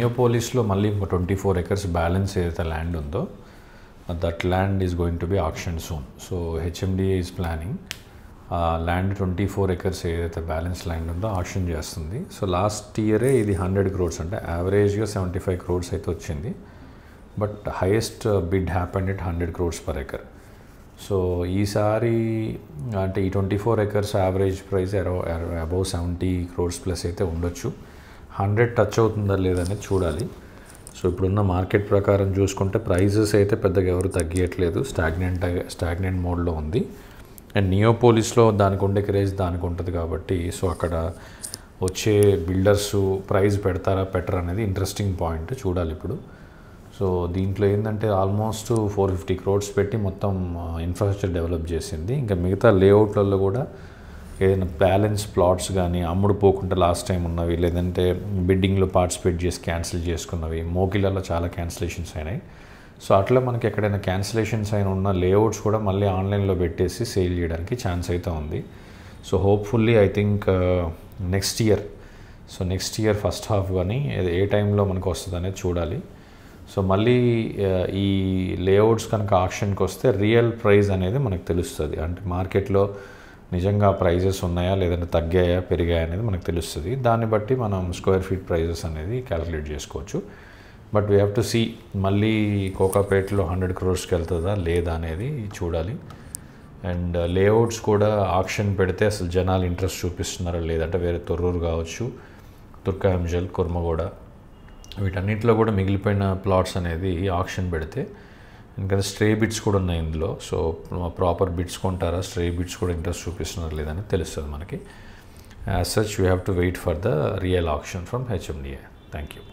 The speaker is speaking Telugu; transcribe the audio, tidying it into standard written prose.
నియోపోలిస్లో మళ్ళీ ఇంకో 24 acres బ్యాలెన్స్ ఏదైతే ల్యాండ్ ఉందో that land is going to be auction soon. So HMDA is planning land 24 acres ఏదైతే బ్యాలెన్స్ ల్యాండ్ ఉందో ఆక్షన్ చేస్తుంది. సో లాస్ట్ ఇయరే ఇది 100 crores అంటే యావరేజ్గా 75 crores అయితే వచ్చింది. But highest bid happened at 100 crores per acre. సో ఈసారి అంటే ఈ 24 acres average price above 70 crores plus అయితే ఉండొచ్చు. 100 టచ్ అవుతుందా లేదనేది చూడాలి. సో ఇప్పుడున్న మార్కెట్ ప్రకారం చూసుకుంటే ప్రైజెస్ అయితే పెద్దగా ఎవరు తగ్గియట్లేదు, స్టాగ్నెంట్ మోడ్లో ఉంది. అండ్ నియోపోలిస్లో దానికి ఉండే క్రేజ్ దానికి ఉంటుంది కాబట్టి సో అక్కడ వచ్చే బిల్డర్స్ ప్రైస్ పెడతారా పెట్టరా అనేది ఇంట్రెస్టింగ్ పాయింట్, చూడాలి ఇప్పుడు. సో దీంట్లో ఏంటంటే ఆల్మోస్ట్ 450 crores పెట్టి మొత్తం ఇన్ఫ్రాస్ట్రక్చర్ డెవలప్ చేసింది. ఇంకా మిగతా లేఅవుట్లలో కూడా ఏదైనా బ్యాలెన్స్ ప్లాట్స్ కానీ అమ్ముడు పోకుండా లాస్ట్ టైం ఉన్నవి, లేదంటే బిడ్డింగ్లో పార్టిసిపేట్ చేసి క్యాన్సిల్ చేసుకున్నవి, మోకిలలో చాలా క్యాన్సిలేషన్స్ అయినాయి. సో అట్లా మనకి ఎక్కడైనా క్యాన్సిలేషన్స్ అయిన ఉన్న లేఅవుట్స్ కూడా మళ్ళీ ఆన్లైన్లో పెట్టేసి సేల్ చేయడానికి ఛాన్స్ అయితే ఉంది. So hopefully I think next year first half కానీ ఏ టైంలో మనకు వస్తుంది అనేది చూడాలి. సో మళ్ళీ ఈ లేఅవుట్స్ కనుక ఆక్షన్కి వస్తే రియల్ ప్రైస్ అనేది మనకు తెలుస్తుంది. అంటే మార్కెట్లో నిజంగా ప్రైజెస్ ఉన్నాయా లేదంటే తగ్గాయా పెరిగాయా అనేది మనకు తెలుస్తుంది. దాన్ని బట్టి మనం స్క్వేర్ ఫీట్ ప్రైజెస్ అనేది క్యాలిక్యులేట్ చేసుకోవచ్చు. But we have to see మళ్ళీ కోకాపేటలో 100 crores వెళ్తుందా లేదా అనేది చూడాలి. అండ్ లేఅవుట్స్ కూడా ఆక్షన్ పెడితే అసలు జనాలు ఇంట్రెస్ట్ చూపిస్తున్నారా లేదంటే వేరే తొర్రూరు కావచ్చు, తుర్కాంజల్, కుర్మగూడ వీటన్నిటిలో కూడా మిగిలిపోయిన ప్లాట్స్ అనేది ఆక్షన్ పెడితే, ఇంకా స్ట్రే బిట్స్ కూడా ఉన్నాయి ఇందులో. సో ప్రాపర్ బిట్స్ కొంటారా, స్ట్రే బిట్స్ కూడా ఇంట్రెస్ట్ చూపిస్తున్నారు లేదని తెలుస్తుంది మనకి. As such we have to wait for the real auction from HMDA. Thank you.